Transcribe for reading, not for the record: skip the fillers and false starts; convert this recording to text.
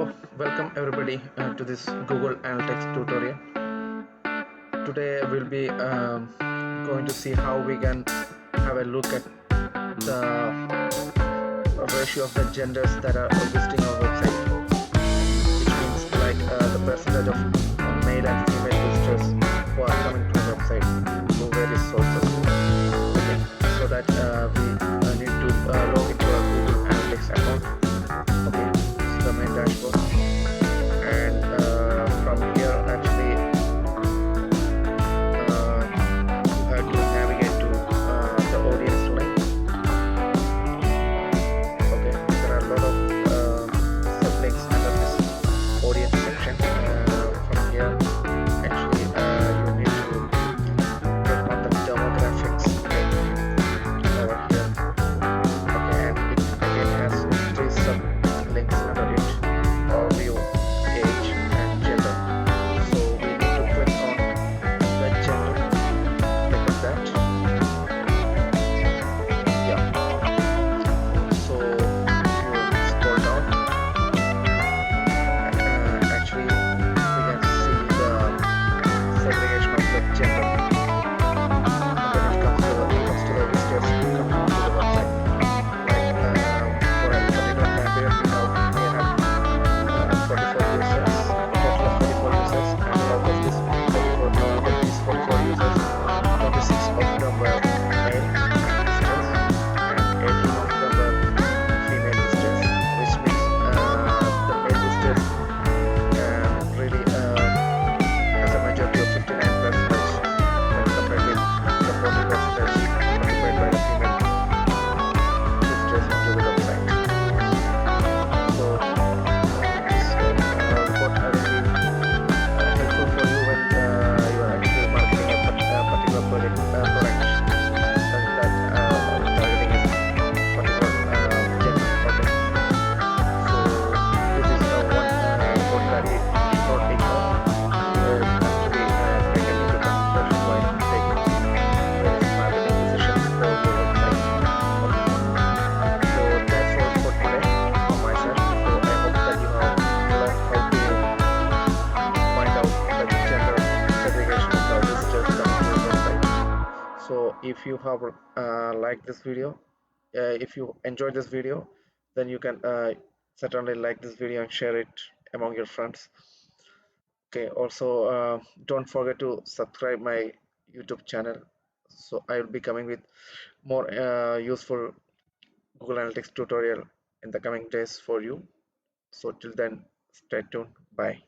Welcome everybody to this Google Analytics tutorial. Today we'll be going to see how we can have a look at the ratio of the genders that are visiting our website, which means like the percentage of male and female visitors who are coming to the website through various sources. Okay, so that we need to log into our Google Analytics account. Okay, this is the main dashboard. And from here actually you have to navigate to the audience link. Okay, there are a lot of sublinks under this audience section. From here actually you need to click on the demographics link over here. Okay, and it again has three sublinks under it: overview, age, and gender. So we need to click on the gender. Click on that. Yeah. So if you scroll down, actually we can see the segregation of the gender when it comes to the visitors coming to the website. Like for a particular time period, we have 44 users, a total of 44 users, and out of this 44 users, 26 of them were male visitors and 18 of them were female visitors, which means the male visitors really has a majority of 59% when compared with the 40% occupied by the female visitors onto the website. So this report will be helpful for you when you are actually marketing a particular product that targeting is particular gender. Okay, so this is one report that you should not ignore. It has to be taken into consideration while taking various marketing decisions for your website. Okay, so that's all for today from my side. So I hope that you have learned how to find out the gender segregation of the visitors coming to your website. So if you have liked this video, if you enjoyed this video, then you can certainly like this video and share it among your friends. Okay, also don't forget to subscribe my YouTube channel. So I will be coming with more useful Google Analytics tutorial in the coming days for you. So till then, stay tuned. Bye.